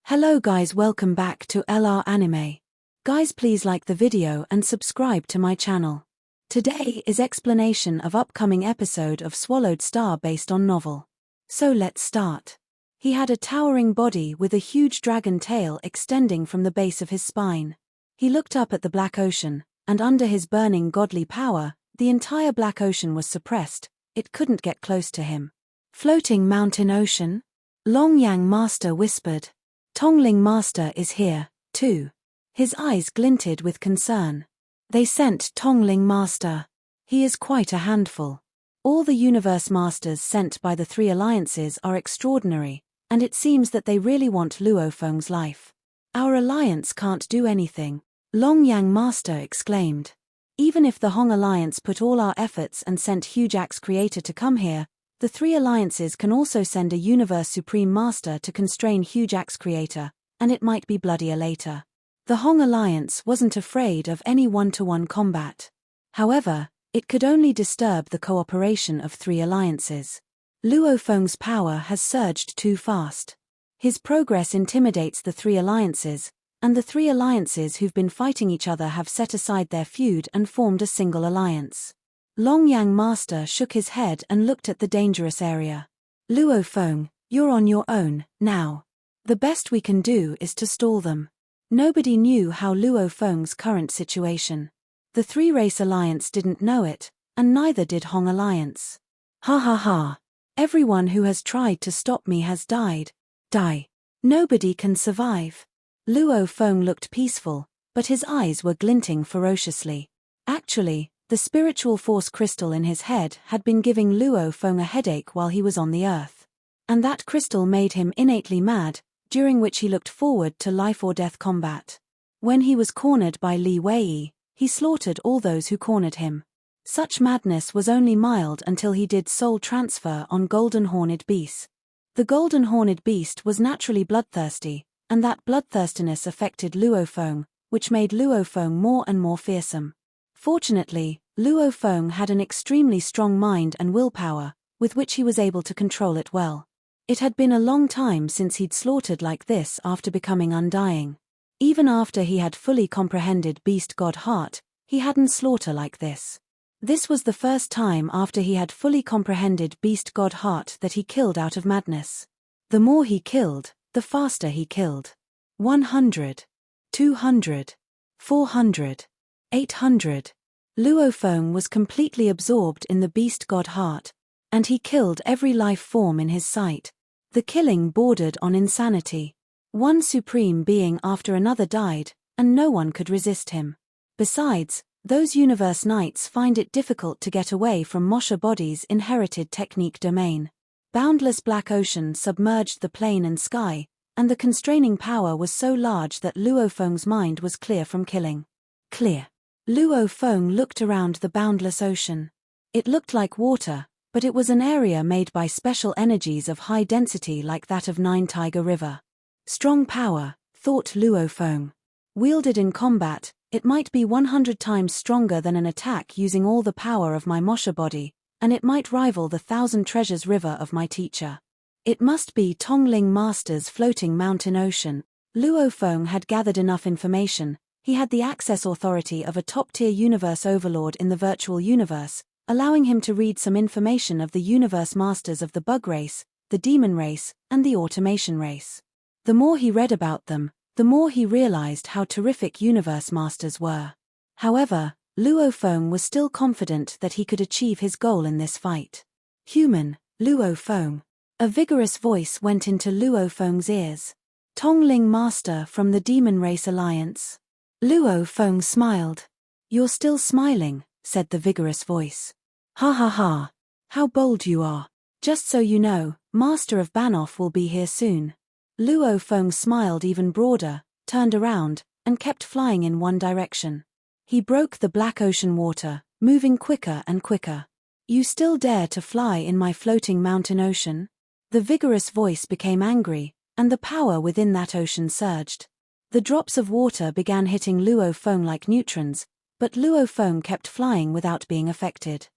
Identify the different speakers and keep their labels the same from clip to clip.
Speaker 1: Hello guys, welcome back to LR Anime. Guys, please like the video and subscribe to my channel. Today is explanation of upcoming episode of Swallowed Star based on novel. So let's start. He had a towering body with a huge dragon tail extending from the base of his spine. He looked up at the black ocean, and under his burning godly power, the entire black ocean was suppressed. It couldn't get close to him. Floating mountain ocean? Longyang Master whispered. Tongling Master is here, too. His eyes glinted with concern. They sent Tongling Master. He is quite a handful. All the universe masters sent by the three alliances are extraordinary, and it seems that they really want Luo Feng's life. Our alliance can't do anything, Longyang Master exclaimed. Even if the Hong Alliance put all our efforts and sent Huge Axe Creator to come here, the three alliances can also send a Universe Supreme Master to constrain Huge Axe Creator, and it might be bloodier later. The Hong Alliance wasn't afraid of any one-to-one combat. However, it could only disturb the cooperation of three alliances. Luo Feng's power has surged too fast. His progress intimidates the three alliances, and the three alliances who've been fighting each other have set aside their feud and formed a single alliance. Longyang Master shook his head and looked at the dangerous area. Luo Feng, you're on your own, now. The best we can do is to stall them. Nobody knew how Luo Feng's current situation. The three-race alliance didn't know it, and neither did Hong Alliance. Ha ha ha. Everyone who has tried to stop me has died. Die. Nobody can survive. Luo Feng looked peaceful, but his eyes were glinting ferociously. Actually, the spiritual force crystal in his head had been giving Luo Feng a headache while he was on the earth. And that crystal made him innately mad, during which he looked forward to life-or-death combat. When he was cornered by Li Wei, he slaughtered all those who cornered him. Such madness was only mild until he did soul transfer on Golden Horned Beast. The Golden Horned Beast was naturally bloodthirsty, and that bloodthirstiness affected Luo Feng, which made Luo Feng more and more fearsome. Fortunately, Luo Feng had an extremely strong mind and willpower, with which he was able to control it well. It had been a long time since he'd slaughtered like this after becoming undying. Even after he had fully comprehended Beast God Heart, he hadn't slaughtered like this. This was the first time after he had fully comprehended Beast God Heart that he killed out of madness. The more he killed, the faster he killed. 100. 200. 400. 800. Luo Feng was completely absorbed in the Beast God Heart, and he killed every life form in his sight. The killing bordered on insanity. One supreme being after another died, and no one could resist him. Besides, those universe knights find it difficult to get away from Mosha Body's inherited technique domain. Boundless black ocean submerged the plain and sky, and the constraining power was so large that Luo Feng's mind was clear from killing. Clear. Luo Feng looked around the boundless ocean. It looked like water, but it was an area made by special energies of high density like that of Nine Tiger River. Strong power, thought Luo Feng. Wielded in combat, it might be 100 times stronger than an attack using all the power of my Mosha Body, and it might rival the 1,000 treasures river of my teacher. It must be Tongling Master's floating mountain ocean. Luo Feng had gathered enough information. He had the access authority of a top-tier universe overlord in the virtual universe, allowing him to read some information of the universe masters of the bug race, the demon race, and the automation race. The more he read about them, the more he realized how terrific universe masters were. However, Luo Feng was still confident that he could achieve his goal in this fight. Human, Luo Feng. A vigorous voice went into Luo Feng's ears. Tongling Master from the Demon Race Alliance. Luo Feng smiled. You're still smiling, said the vigorous voice. Ha ha ha. How bold you are. Just so you know, Master of Banoff will be here soon. Luo Feng smiled even broader, turned around, and kept flying in one direction. He broke the black ocean water, moving quicker and quicker. You still dare to fly in my floating mountain ocean? The vigorous voice became angry, and the power within that ocean surged. The drops of water began hitting Luo Feng like neutrons, but Luo Feng kept flying without being affected.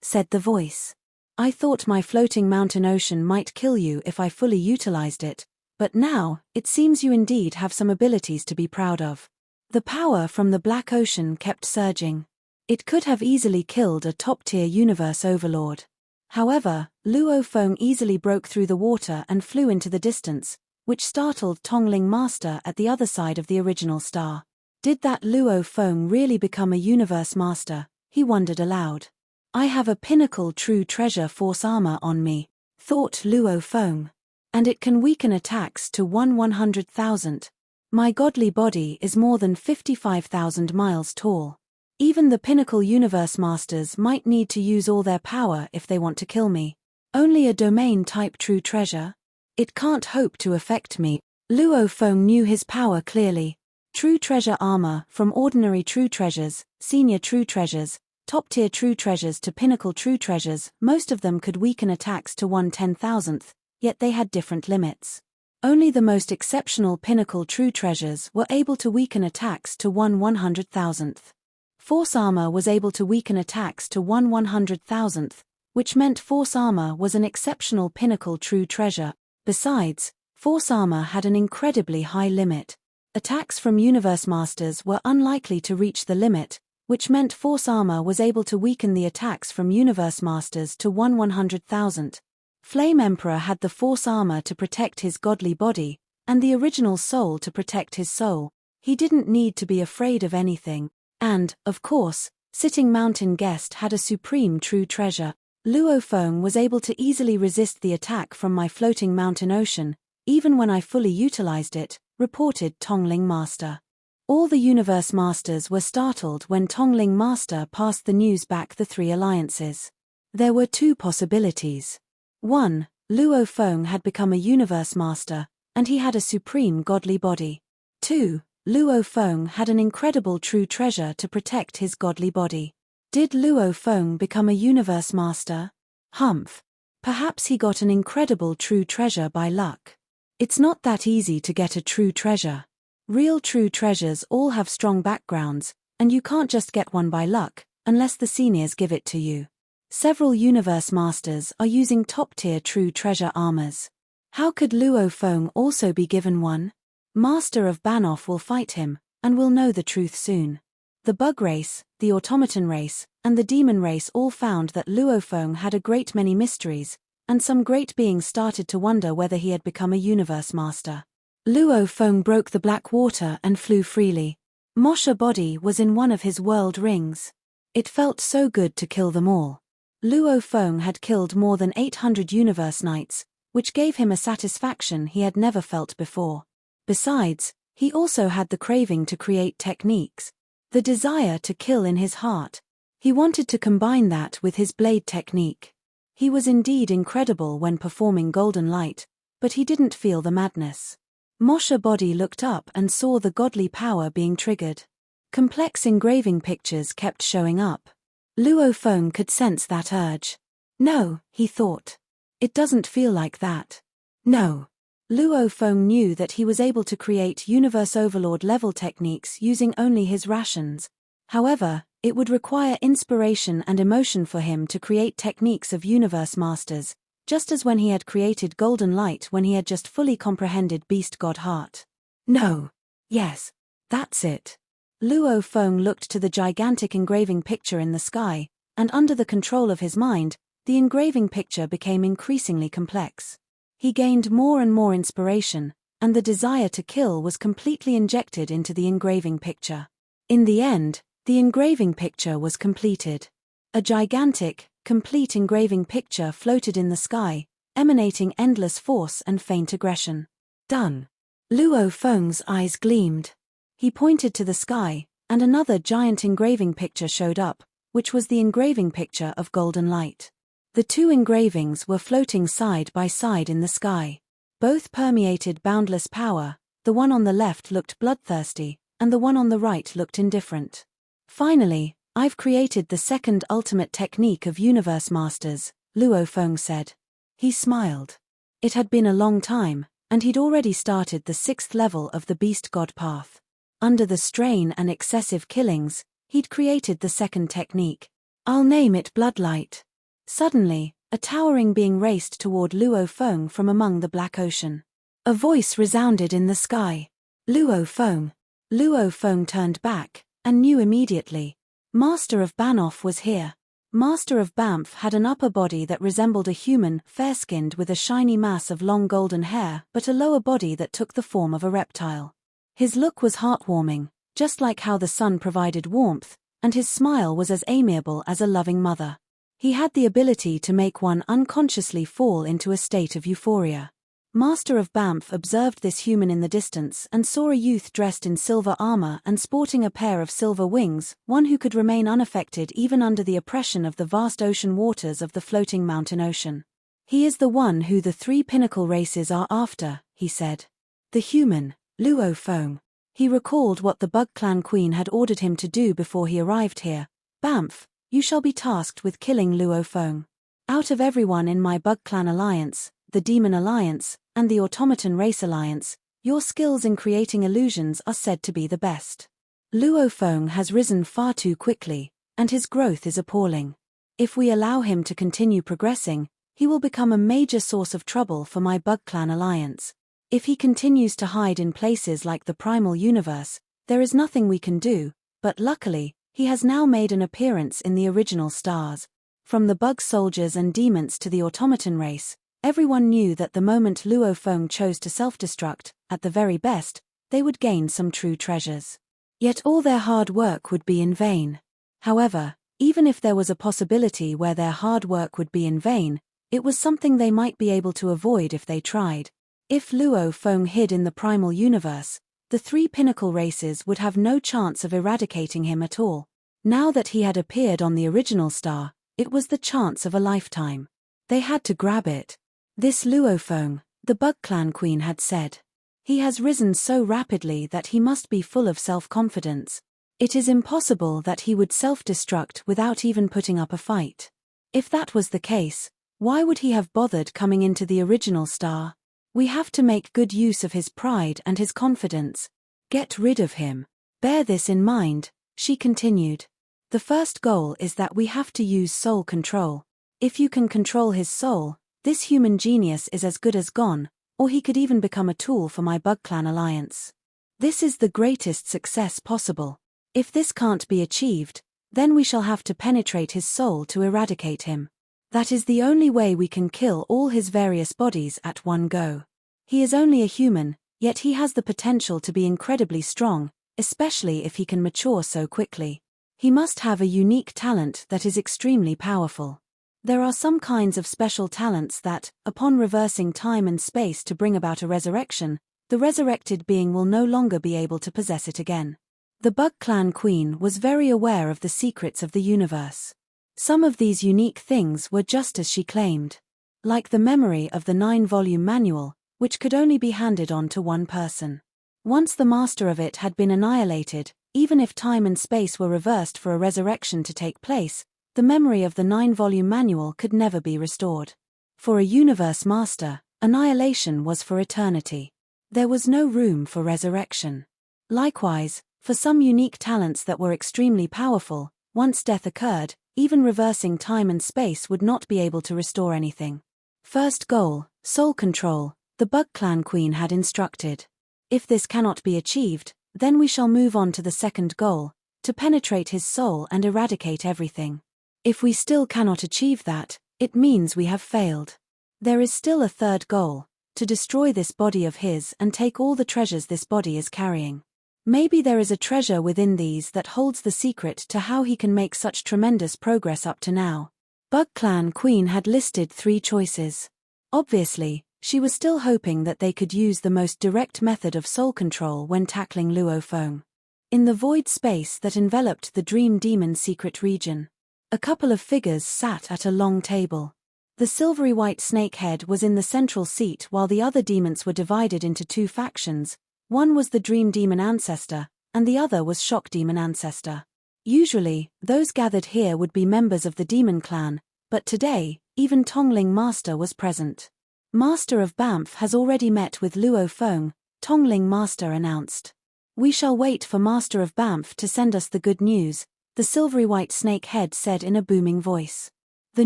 Speaker 1: Said the voice. I thought my floating mountain ocean might kill you if I fully utilized it, But now, it seems you indeed have some abilities to be proud of. The power from the Black Ocean kept surging. It could have easily killed a top-tier universe overlord. However, Luo Feng easily broke through the water and flew into the distance, which startled Tongling Master at the other side of the original star. Did that Luo Feng really become a universe master? He wondered aloud. I have a pinnacle true treasure force armor on me, thought Luo Feng. And it can weaken attacks to 100,000. My godly body is more than 55,000 miles tall. Even the pinnacle universe masters might need to use all their power if they want to kill me. Only a domain-type true treasure? It can't hope to affect me. Luo Feng knew his power clearly. True treasure armor, from ordinary true treasures, senior true treasures, top-tier true treasures to pinnacle true treasures, most of them could weaken attacks to 1/10,000th, yet they had different limits. Only the most exceptional pinnacle true treasures were able to weaken attacks to 1/100,000th. Force armor was able to weaken attacks to 1/100,000th, which meant force armor was an exceptional pinnacle true treasure. Besides, force armor had an incredibly high limit. Attacks from universe masters were unlikely to reach the limit, which meant force armor was able to weaken the attacks from universe masters to 1/100,000. Flame Emperor had the force armor to protect his godly body, and the original soul to protect his soul. He didn't need to be afraid of anything. And, of course, Sitting Mountain Guest had a supreme true treasure. Luo Feng was able to easily resist the attack from my floating mountain ocean, even when I fully utilized it, reported Tongling Master. All the universe masters were startled when Tongling Master passed the news back the three alliances. There were two possibilities. 1. Luo Feng had become a universe master, and he had a supreme godly body. 2. Luo Feng had an incredible true treasure to protect his godly body. Did Luo Feng become a universe master? Humph. Perhaps he got an incredible true treasure by luck. It's not that easy to get a true treasure. Real true treasures all have strong backgrounds, and you can't just get one by luck, unless the seniors give it to you. Several universe masters are using top-tier true treasure armors. How could Luo Feng also be given one? Master of Banoff will fight him, and we'll know the truth soon. The bug race, the automaton race, and the demon race all found that Luo Feng had a great many mysteries, and some great beings started to wonder whether he had become a universe master. Luo Feng broke the black water and flew freely. Mosha body was in one of his world rings. It felt so good to kill them all. Luo Feng had killed more than 800 universe knights, which gave him a satisfaction he had never felt before. Besides, he also had the craving to create techniques, the desire to kill in his heart. He wanted to combine that with his blade technique. He was indeed incredible when performing Golden Light, but he didn't feel the madness. Mosha body looked up and saw the godly power being triggered. Complex engraving pictures kept showing up. Luo Feng could sense that urge. No, he thought. It doesn't feel like that. No. Luo Feng knew that he was able to create Universe Overlord level techniques using only his rations. However, it would require inspiration and emotion for him to create techniques of Universe Masters, just as when he had created Golden Light when he had just fully comprehended Beast God Heart. No. Yes. That's it. Luo Feng looked to the gigantic engraving picture in the sky, and under the control of his mind, the engraving picture became increasingly complex. He gained more and more inspiration, and the desire to kill was completely injected into the engraving picture. In the end, the engraving picture was completed. A gigantic, complete engraving picture floated in the sky, emanating endless force and faint aggression. Done. Luo Feng's eyes gleamed. He pointed to the sky, and another giant engraving picture showed up, which was the engraving picture of Golden Light. The two engravings were floating side by side in the sky. Both permeated boundless power. The one on the left looked bloodthirsty, and the one on the right looked indifferent. Finally, I've created the second ultimate technique of Universe Masters, Luo Feng said. He smiled. It had been a long time, and he'd already started the 6th level of the Beast God path. Under the strain and excessive killings, he'd created the second technique. I'll name it Bloodlight. Suddenly, a towering being raced toward Luo Feng from among the Black Ocean. A voice resounded in the sky. Luo Feng. Luo Feng turned back, and knew immediately. Master of Banoff was here. Master of Banff had an upper body that resembled a human, fair-skinned with a shiny mass of long golden hair, but a lower body that took the form of a reptile. His look was heartwarming, just like how the sun provided warmth, and his smile was as amiable as a loving mother. He had the ability to make one unconsciously fall into a state of euphoria. Master of Banff observed this human in the distance and saw a youth dressed in silver armor and sporting a pair of silver wings, one who could remain unaffected even under the oppression of the vast ocean waters of the floating mountain ocean. He is the one who the three pinnacle races are after, he said. The human, Luo Feng. He recalled what the Bug Clan Queen had ordered him to do before he arrived here. Banff, you shall be tasked with killing Luo Feng. Out of everyone in my Bug Clan Alliance, the Demon Alliance, and the Automaton Race Alliance, your skills in creating illusions are said to be the best. Luo Feng has risen far too quickly, and his growth is appalling. If we allow him to continue progressing, he will become a major source of trouble for my Bug Clan Alliance. If he continues to hide in places like the Primal Universe, there is nothing we can do, but luckily, he has now made an appearance in the original stars. From the Bug Soldiers and Demons to the Automaton race, everyone knew that the moment Luo Feng chose to self-destruct, at the very best, they would gain some true treasures. Yet all their hard work would be in vain. However, even if there was a possibility where their hard work would be in vain, it was something they might be able to avoid if they tried. If Luo Feng hid in the Primal Universe, the three pinnacle races would have no chance of eradicating him at all. Now that he had appeared on the original star, it was the chance of a lifetime. They had to grab it. This Luo Feng, the Bug Clan Queen had said. He has risen so rapidly that he must be full of self-confidence. It is impossible that he would self-destruct without even putting up a fight. If that was the case, why would he have bothered coming into the original star? We have to make good use of his pride and his confidence. Get rid of him. Bear this in mind, she continued. The first goal is that we have to use soul control. If you can control his soul, this human genius is as good as gone, or he could even become a tool for my Bug Clan Alliance. This is the greatest success possible. If this can't be achieved, then we shall have to penetrate his soul to eradicate him. That is the only way we can kill all his various bodies at one go. He is only a human, yet he has the potential to be incredibly strong, especially if he can mature so quickly. He must have a unique talent that is extremely powerful. There are some kinds of special talents that, upon reversing time and space to bring about a resurrection, the resurrected being will no longer be able to possess it again. The Bug Clan Queen was very aware of the secrets of the universe. Some of these unique things were just as she claimed. Like the memory of the 9-volume manual, which could only be handed on to one person. Once the master of it had been annihilated, even if time and space were reversed for a resurrection to take place, the memory of the 9-volume manual could never be restored. For a universe master, annihilation was for eternity. There was no room for resurrection. Likewise, for some unique talents that were extremely powerful, once death occurred, even reversing time and space would not be able to restore anything. First goal, soul control, the Bug Clan Queen had instructed. If this cannot be achieved, then we shall move on to the second goal, to penetrate his soul and eradicate everything. If we still cannot achieve that, it means we have failed. There is still a third goal, to destroy this body of his and take all the treasures this body is carrying. Maybe there is a treasure within these that holds the secret to how he can make such tremendous progress up to now. Bug Clan Queen had listed 3 choices. Obviously, she was still hoping that they could use the most direct method of soul control when tackling Luo Feng. In the void space that enveloped the Dream Demon secret region, a couple of figures sat at a long table. The silvery white snakehead was in the central seat while the other demons were divided into 2 factions. One was the Dream Demon Ancestor, and the other was Shock Demon Ancestor. Usually, those gathered here would be members of the Demon Clan, but today, even Tongling Master was present. Master of Banff has already met with Luo Feng, Tongling Master announced. We shall wait for Master of Banff to send us the good news, the silvery white snake head said in a booming voice. The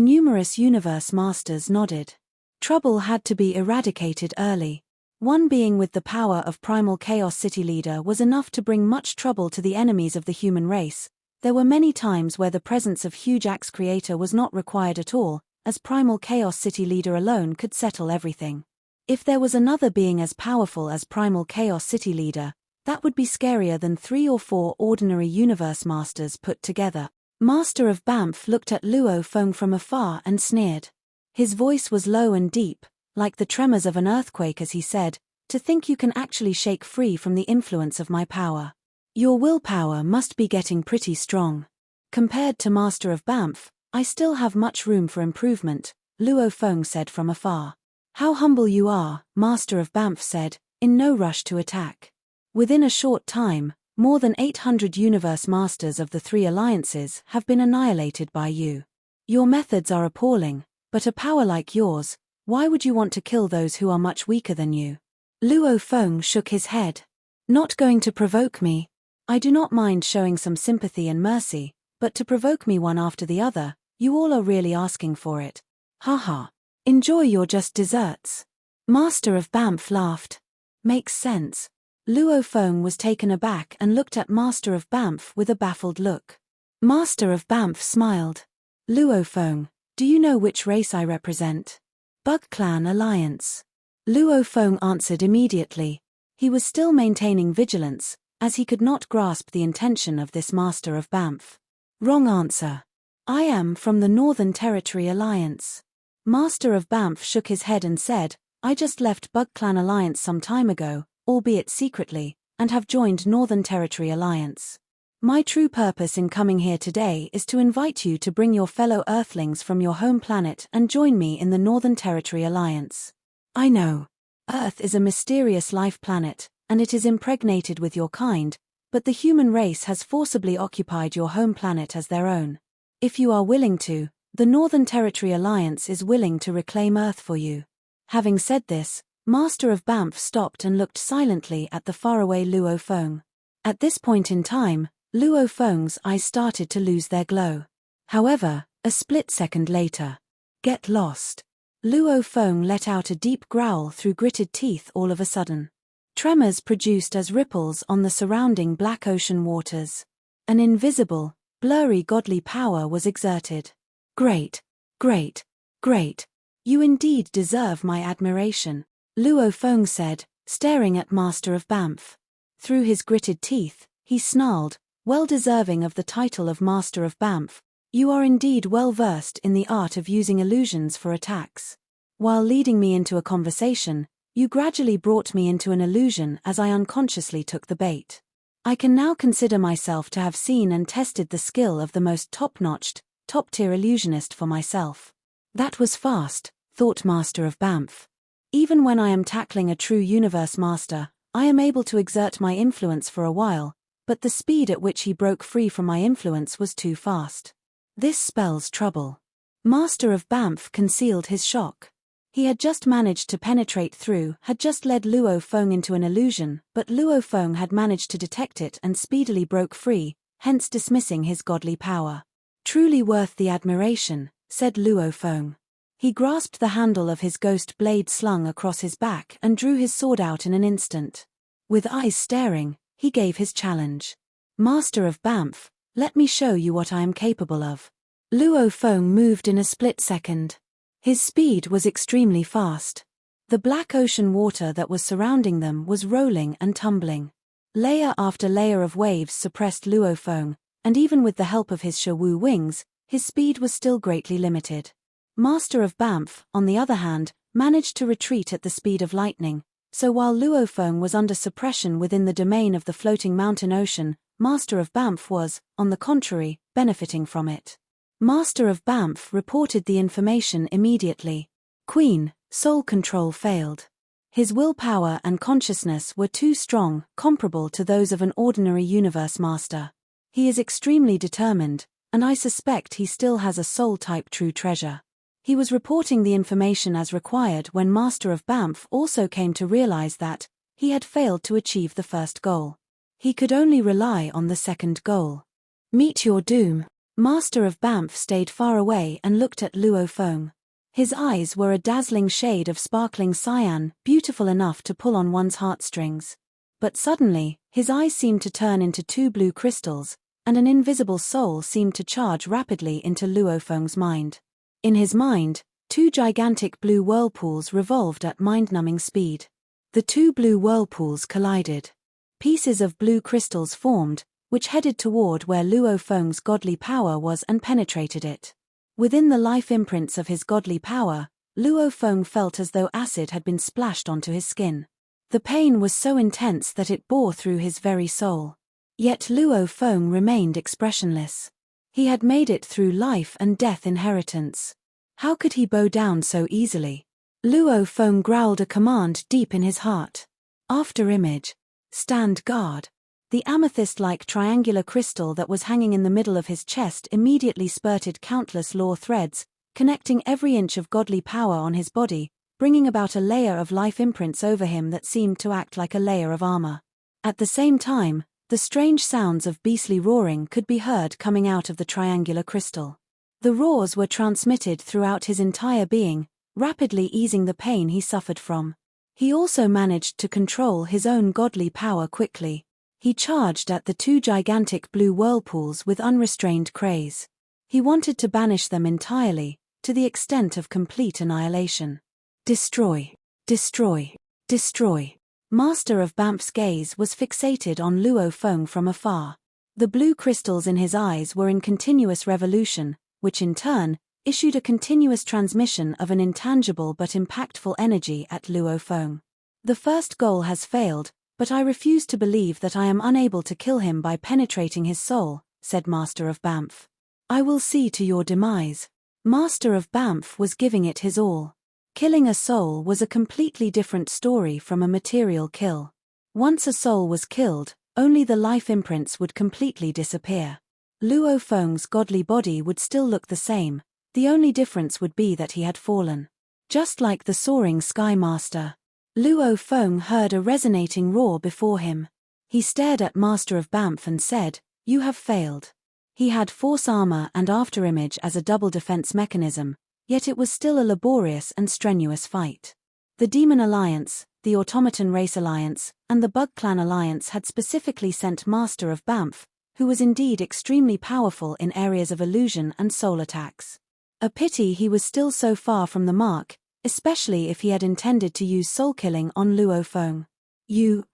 Speaker 1: numerous universe masters nodded. Trouble had to be eradicated early. One being with the power of Primal Chaos City Leader was enough to bring much trouble to the enemies of the human race. There were many times where the presence of Huge Axe Creator was not required at all, as Primal Chaos City Leader alone could settle everything. If there was another being as powerful as Primal Chaos City Leader, that would be scarier than 3 or 4 ordinary Universe Masters put together. Master of Banff looked at Luo Feng from afar and sneered. His voice was low and deep, like the tremors of an earthquake as he said, "To think you can actually shake free from the influence of my power. Your willpower must be getting pretty strong. Compared to Master of Banff, I still have much room for improvement," Luo Feng said from afar. "How humble you are," Master of Banff said, in no rush to attack. Within a short time, more than 800 Universe Masters of the 3 alliances have been annihilated by you. Your methods are appalling, but a power like yours, why would you want to kill those who are much weaker than you? Luo Feng shook his head. "Not going to provoke me? I do not mind showing some sympathy and mercy, but to provoke me one after the other, you all are really asking for it. Haha. Enjoy your just desserts." Master of Banff laughed. "Makes sense." Luo Feng was taken aback and looked at Master of Banff with a baffled look. Master of Banff smiled. "Luo Feng, do you know which race I represent?" "Bug Clan Alliance." Luo Feng answered immediately. He was still maintaining vigilance, as he could not grasp the intention of this Master of Banff. "Wrong answer. I am from the Northern Territory Alliance." Master of Banff shook his head and said, "I just left Bug Clan Alliance some time ago, albeit secretly, and have joined Northern Territory Alliance. My true purpose in coming here today is to invite you to bring your fellow Earthlings from your home planet and join me in the Northern Territory Alliance. I know. Earth is a mysterious life planet, and it is impregnated with your kind, but the human race has forcibly occupied your home planet as their own. If you are willing to, the Northern Territory Alliance is willing to reclaim Earth for you." Having said this, Master of Banff stopped and looked silently at the faraway Luo Feng. At this point in time, Luo Feng's eyes started to lose their glow. However, a split second later, "Get lost." Luo Feng let out a deep growl through gritted teeth all of a sudden. Tremors produced as ripples on the surrounding black ocean waters. An invisible, blurry godly power was exerted. "Great, great, great. You indeed deserve my admiration," Luo Feng said, staring at Master of Banff. Through his gritted teeth, he snarled, "Well deserving of the title of Master of Banff. You are indeed well versed in the art of using illusions for attacks. While leading me into a conversation, you gradually brought me into an illusion as I unconsciously took the bait. I can now consider myself to have seen and tested the skill of the most top-notched, top-tier illusionist for myself." "That was fast," thought Master of Banff. "Even when I am tackling a true Universe Master, I am able to exert my influence for a while, but the speed at which he broke free from my influence was too fast. This spells trouble." Master of Banff concealed his shock. He had just managed to penetrate through, had just led Luo Feng into an illusion, but Luo Feng had managed to detect it and speedily broke free, hence dismissing his godly power. "Truly worth the admiration," said Luo Feng. He grasped the handle of his ghost blade slung across his back and drew his sword out in an instant. With eyes staring, he gave his challenge. "Master of Banff, let me show you what I am capable of." Luo Feng moved in a split second. His speed was extremely fast. The black ocean water that was surrounding them was rolling and tumbling. Layer after layer of waves suppressed Luo Feng, and even with the help of his Shawu wings, his speed was still greatly limited. Master of Banff, on the other hand, managed to retreat at the speed of lightning, so while Luo Feng was under suppression within the domain of the floating mountain ocean, Master of Banff was, on the contrary, benefiting from it. Master of Banff reported the information immediately. "Queen, soul control failed. His willpower and consciousness were too strong, comparable to those of an ordinary Universe Master. He is extremely determined, and I suspect he still has a soul-type true treasure." He was reporting the information as required when Master of Banff also came to realize that he had failed to achieve the first goal. He could only rely on the second goal. "Meet your doom." Master of Banff stayed far away and looked at Luo Feng. His eyes were a dazzling shade of sparkling cyan, beautiful enough to pull on one's heartstrings. But suddenly, his eyes seemed to turn into two blue crystals, and an invisible soul seemed to charge rapidly into Luo Feng's mind. In his mind, two gigantic blue whirlpools revolved at mind-numbing speed. The two blue whirlpools collided. Pieces of blue crystals formed, which headed toward where Luo Feng's godly power was and penetrated it. Within the life imprints of his godly power, Luo Feng felt as though acid had been splashed onto his skin. The pain was so intense that it bore through his very soul. Yet Luo Feng remained expressionless. He had made it through life and death inheritance. How could he bow down so easily? Luo Feng growled a command deep in his heart. After image. Stand guard. The amethyst-like triangular crystal that was hanging in the middle of his chest immediately spurted countless law threads, connecting every inch of godly power on his body, bringing about a layer of life imprints over him that seemed to act like a layer of armor. At the same time, the strange sounds of beastly roaring could be heard coming out of the triangular crystal. The roars were transmitted throughout his entire being, rapidly easing the pain he suffered from. He also managed to control his own godly power quickly. He charged at the two gigantic blue whirlpools with unrestrained craze. He wanted to banish them entirely, to the extent of complete annihilation. Destroy, destroy, destroy. Master of Banff's gaze was fixated on Luo Feng from afar. The blue crystals in his eyes were in continuous revolution, which in turn issued a continuous transmission of an intangible but impactful energy at Luo Feng. The first goal has failed, but I refuse to believe that I am unable to kill him by penetrating his soul, said Master of Banff. I will see to your demise. Master of Banff was giving it his all. Killing a soul was a completely different story from a material kill. Once a soul was killed, only the life imprints would completely disappear. Luo Feng's godly body would still look the same, the only difference would be that he had fallen. Just like the soaring Sky Master. Luo Feng heard a resonating roar before him. He stared at Master of Banff and said, "You have failed." He had force armor and afterimage as a double defense mechanism, yet it was still a laborious and strenuous fight. The Demon Alliance, the Automaton Race Alliance, and the Bug Clan Alliance had specifically sent Master of Banff, who was indeed extremely powerful in areas of illusion and soul attacks. A pity he was still so far from the mark, especially if he had intended to use soul-killing on Luo Feng.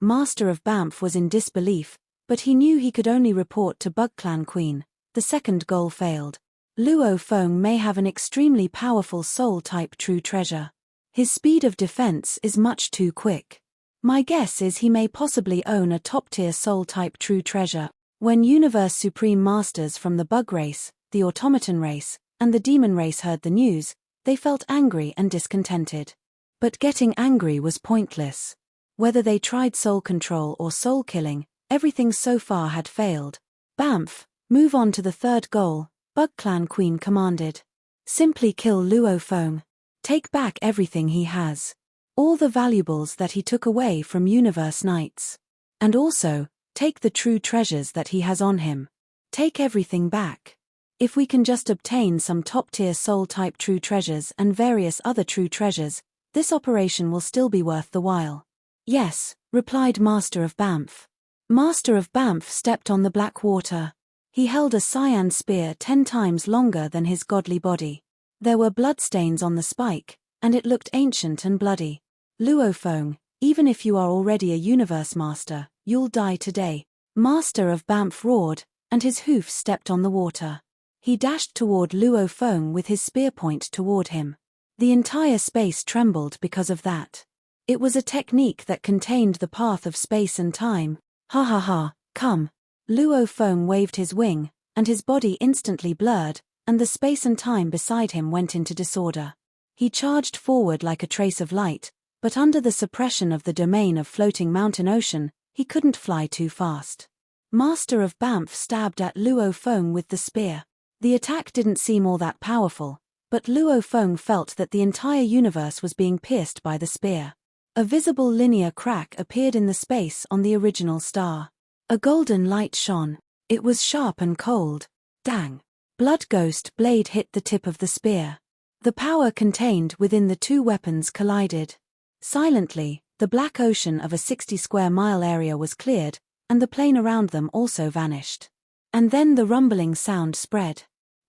Speaker 1: Master of Banff was in disbelief, but he knew he could only report to Bug Clan Queen. The second goal failed. Luo Feng may have an extremely powerful soul-type true treasure. His speed of defense is much too quick. My guess is he may possibly own a top-tier soul-type true treasure. When Universe Supreme Masters from the Bug Race, the Automaton Race, and the Demon Race heard the news, they felt angry and discontented. But getting angry was pointless. Whether they tried soul control or soul killing, everything so far had failed. Banff, move on to the third goal, Bug Clan Queen commanded. Simply kill Luo Feng. Take back everything he has. All the valuables that he took away from Universe Knights. And also, take the true treasures that he has on him. Take everything back. If we can just obtain some top-tier soul-type true treasures and various other true treasures, this operation will still be worth the while. Yes, replied Master of Banff. Master of Banff stepped on the black water. He held a cyan spear 10 times longer than his godly body. There were bloodstains on the spike, and it looked ancient and bloody. Luo Feng, even if you are already a universe master, you'll die today. Master of Banff roared, and his hoof stepped on the water. He dashed toward Luo Feng with his spear point toward him. The entire space trembled because of that. It was a technique that contained the path of space and time. Ha ha ha, come. Luo Feng waved his wing, and his body instantly blurred, and the space and time beside him went into disorder. He charged forward like a trace of light, but under the suppression of the domain of floating mountain ocean, he couldn't fly too fast. Master of Banff stabbed at Luo Feng with the spear. The attack didn't seem all that powerful, but Luo Feng felt that the entire universe was being pierced by the spear. A visible linear crack appeared in the space on the original star. A golden light shone. It was sharp and cold. Dang. Blood Ghost blade hit the tip of the spear. The power contained within the two weapons collided. Silently, the black ocean of a 60-square-mile area was cleared, and the plane around them also vanished. And then the rumbling sound spread.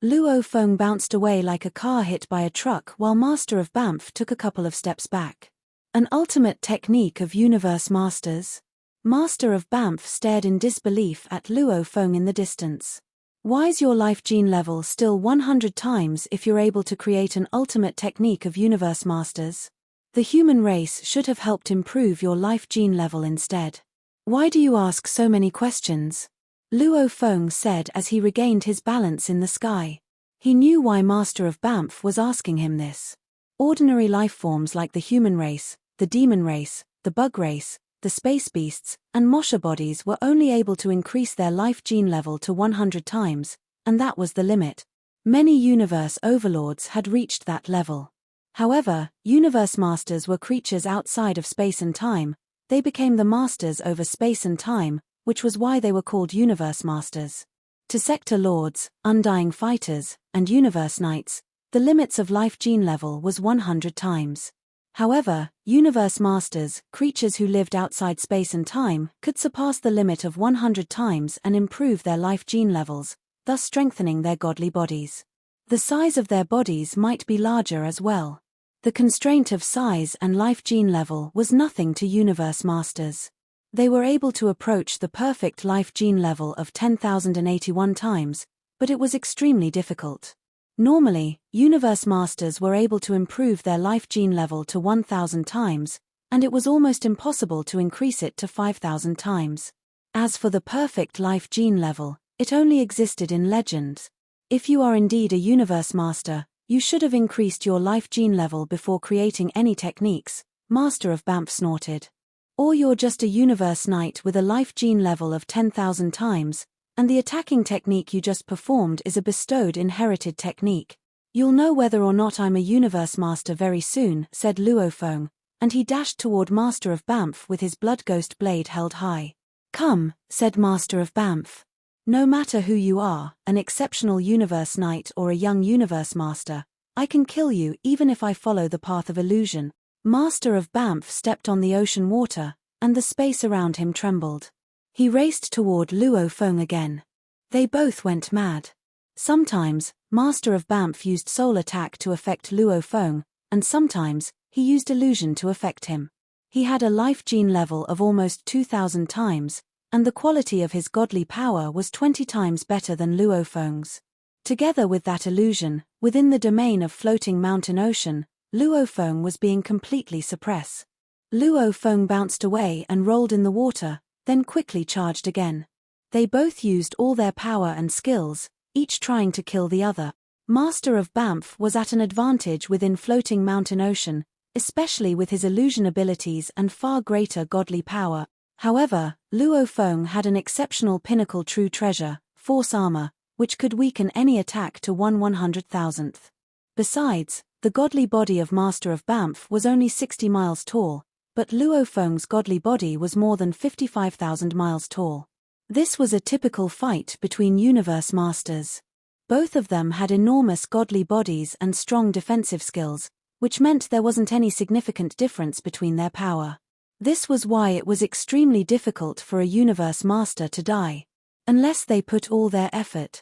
Speaker 1: Luo Feng bounced away like a car hit by a truck while Master of Banff took a couple of steps back. An ultimate technique of Universe Masters? Master of Banff stared in disbelief at Luo Feng in the distance. Why's your life gene level still 100 times if you're able to create an ultimate technique of Universe Masters? The human race should have helped improve your life gene level instead. Why do you ask so many questions? Luo Feng said as he regained his balance in the sky. He knew why Master of Banff was asking him this. Ordinary life forms like the human race, the demon race, the bug race, the space beasts, and Mosha bodies were only able to increase their life gene level to 100 times, and that was the limit. Many universe overlords had reached that level. However, Universe Masters were creatures outside of space and time. They became the masters over space and time, which was why they were called Universe Masters. To Sector Lords, Undying Fighters, and Universe Knights, the limits of life gene level was 100 times. However, Universe Masters, creatures who lived outside space and time, could surpass the limit of 100 times and improve their life gene levels, thus strengthening their godly bodies. The size of their bodies might be larger as well. The constraint of size and life gene level was nothing to Universe Masters. They were able to approach the perfect life gene level of 10,081 times, but it was extremely difficult. Normally, Universe Masters were able to improve their life gene level to 1,000 times, and it was almost impossible to increase it to 5,000 times. As for the perfect life gene level, it only existed in legends. If you are indeed a Universe Master, you should have increased your life gene level before creating any techniques, Master of Banff snorted. Or you're just a Universe Knight with a life gene level of 10,000 times, and the attacking technique you just performed is a bestowed inherited technique. You'll know whether or not I'm a Universe Master very soon, said Luo Feng, and he dashed toward Master of Banff with his blood ghost blade held high. Come, said Master of Banff. No matter who you are, an exceptional Universe Knight or a young Universe Master, I can kill you even if I follow the path of illusion. Master of Banff stepped on the ocean water, and the space around him trembled. He raced toward Luo Feng again. They both went mad. Sometimes, Master of Banff used soul attack to affect Luo Feng, and sometimes, he used illusion to affect him. He had a life gene level of almost 2,000 times, and the quality of his godly power was 20 times better than Luo Feng's. Together with that illusion, within the domain of floating mountain ocean, Luo Feng was being completely suppressed. Luo Feng bounced away and rolled in the water, then quickly charged again. They both used all their power and skills, each trying to kill the other. Master of Banff was at an advantage within floating mountain ocean, especially with his illusion abilities and far greater godly power. However, Luo Feng had an exceptional pinnacle true treasure, force armor, which could weaken any attack to 1/100,000th. Besides, the godly body of Master of Banff was only 60 miles tall, but Luo Feng's godly body was more than 55,000 miles tall. This was a typical fight between Universe Masters. Both of them had enormous godly bodies and strong defensive skills, which meant there wasn't any significant difference between their power. This was why it was extremely difficult for a Universe Master to die, unless they put all their effort.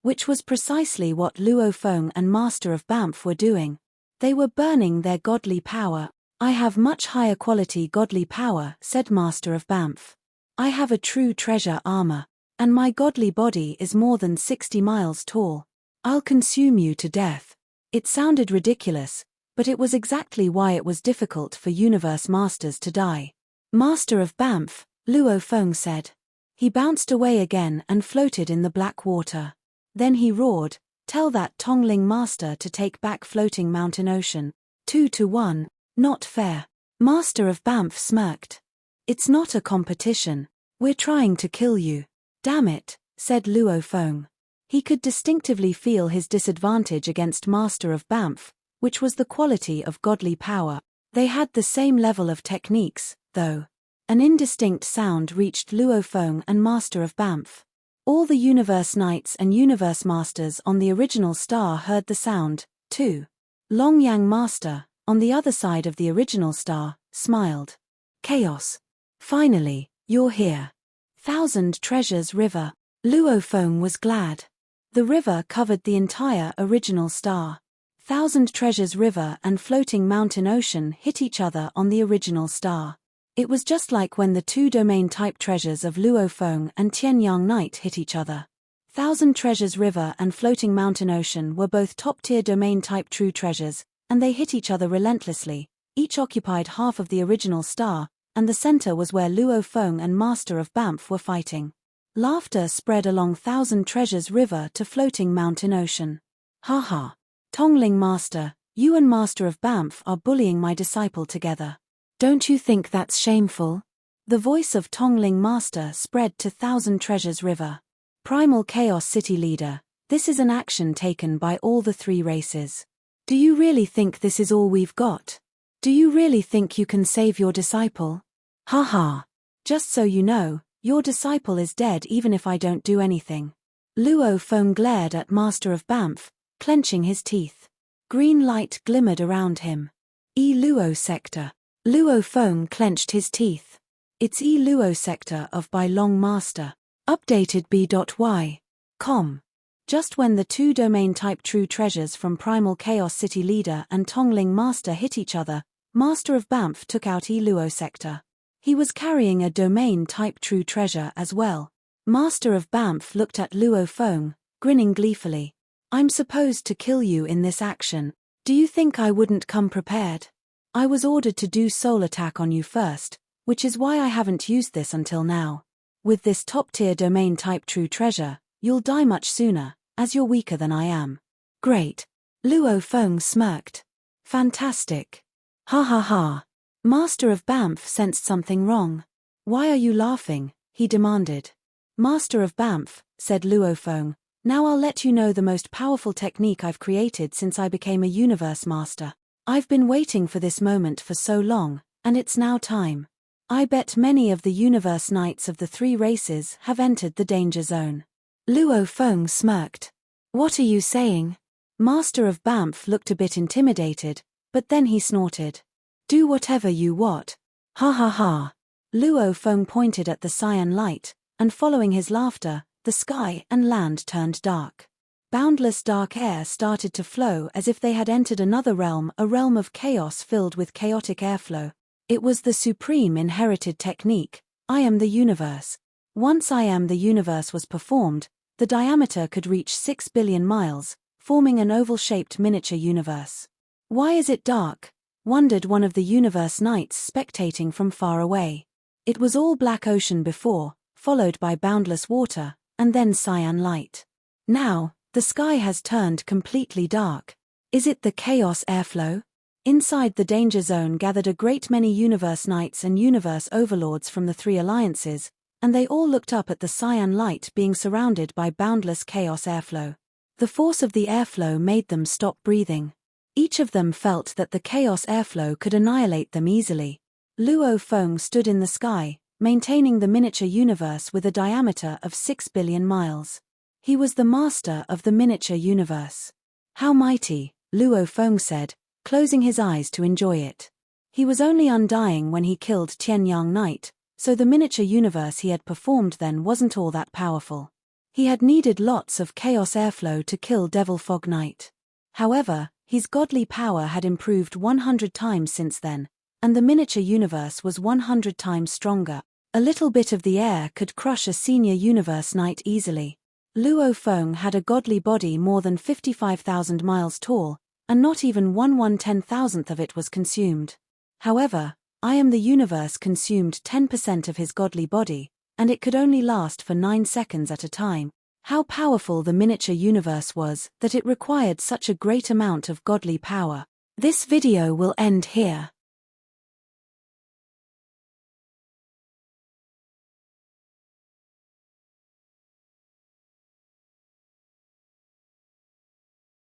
Speaker 1: Which was precisely what Luo Feng and Master of Banff were doing. They were burning their godly power. I have much higher quality godly power, said Master of Banff. I have a true treasure armor, and my godly body is more than 60 miles tall. I'll consume you to death. It sounded ridiculous, but it was exactly why it was difficult for Universe Masters to die. Master of Banff, Luo Feng said. He bounced away again and floated in the black water. Then he roared, tell that Tongling Master to take back floating mountain ocean. 2-1. Not fair. Master of Banff smirked. It's not a competition. We're trying to kill you. Damn it, said Luo Feng. He could distinctively feel his disadvantage against Master of Banff, which was the quality of godly power. They had the same level of techniques, though. An indistinct sound reached Luo Feng and Master of Banff. All the Universe Knights and Universe Masters on the original star heard the sound, too. Long Yang Master, on the other side of the original star, smiled. Chaos. Finally, you're here. Thousand Treasures River. Luo Feng was glad. The river covered the entire original star. Thousand Treasures River and Floating Mountain Ocean hit each other on the original star. It was just like when the two domain-type treasures of Luo Feng and Tianyang Night hit each other. Thousand Treasures River and Floating Mountain Ocean were both top-tier domain-type true treasures, and they hit each other relentlessly. Each occupied half of the original star, and the center was where Luo Feng and Master of Banff were fighting. Laughter spread along Thousand Treasures River to Floating Mountain Ocean. Ha ha. Tongling Master, you and Master of Banff are bullying my disciple together. Don't you think that's shameful? The voice of Tongling Master spread to Thousand Treasures River. Primal Chaos City Leader, this is an action taken by all the three races. Do you really think this is all we've got? Do you really think you can save your disciple? Ha ha. Just so you know, your disciple is dead even if I don't do anything. Luo Feng glared at Master of Banff, clenching his teeth. Green light glimmered around him. Luo Sector. Luo Feng clenched his teeth. It's Luo Sector of Bai Long Master. Updated B.Y. Com. Just when the two domain-type true treasures from Primal Chaos City Leader and Tongling Master hit each other, Master of Banff took out Luo Sector. He was carrying a domain-type true treasure as well. Master of Banff looked at Luo Feng, grinning gleefully. I'm supposed to kill you in this action. Do you think I wouldn't come prepared? I was ordered to do soul attack on you first, which is why I haven't used this until now. With this top-tier domain-type true treasure, you'll die much sooner, as you're weaker than I am. Great. Luo Feng smirked. Fantastic. Ha ha ha. Master of Banff sensed something wrong. Why are you laughing? He demanded. Master of Banff, said Luo Feng, now I'll let you know the most powerful technique I've created since I became a universe master. I've been waiting for this moment for so long, and it's now time. I bet many of the universe knights of the three races have entered the danger zone. Luo Feng smirked. What are you saying? Master of Banff looked a bit intimidated, but then he snorted. Do whatever you want. Ha ha ha. Luo Feng pointed at the cyan light, and following his laughter, the sky and land turned dark. Boundless dark air started to flow as if they had entered another realm, a realm of chaos filled with chaotic airflow. It was the supreme inherited technique, I am the universe. Once I am the universe was performed, the diameter could reach 6 billion miles, forming an oval-shaped miniature universe. Why is it dark? Wondered one of the universe knights spectating from far away. It was all black ocean before, followed by boundless water, and then cyan light. Now, the sky has turned completely dark. Is it the chaos airflow? Inside the danger zone gathered a great many universe knights and universe overlords from the three alliances, and they all looked up at the cyan light being surrounded by boundless chaos airflow. The force of the airflow made them stop breathing. Each of them felt that the chaos airflow could annihilate them easily. Luo Feng stood in the sky, maintaining the miniature universe with a diameter of 6 billion miles. He was the master of the miniature universe. How mighty, Luo Feng said, closing his eyes to enjoy it. He was only undying when he killed Tianyang Night, so the miniature universe he had performed then wasn't all that powerful. He had needed lots of chaos airflow to kill Devil Fog Knight. However, his godly power had improved 100 times since then, and the miniature universe was 100 times stronger. A little bit of the air could crush a senior universe knight easily. Luo Feng had a godly body more than 55,000 miles tall, and not even 1/10,000th of it was consumed. However, I am the universe consumed 10% of his godly body, and it could only last for 9 seconds at a time. How powerful the miniature universe was that it required such a great amount of godly power. This video will end here.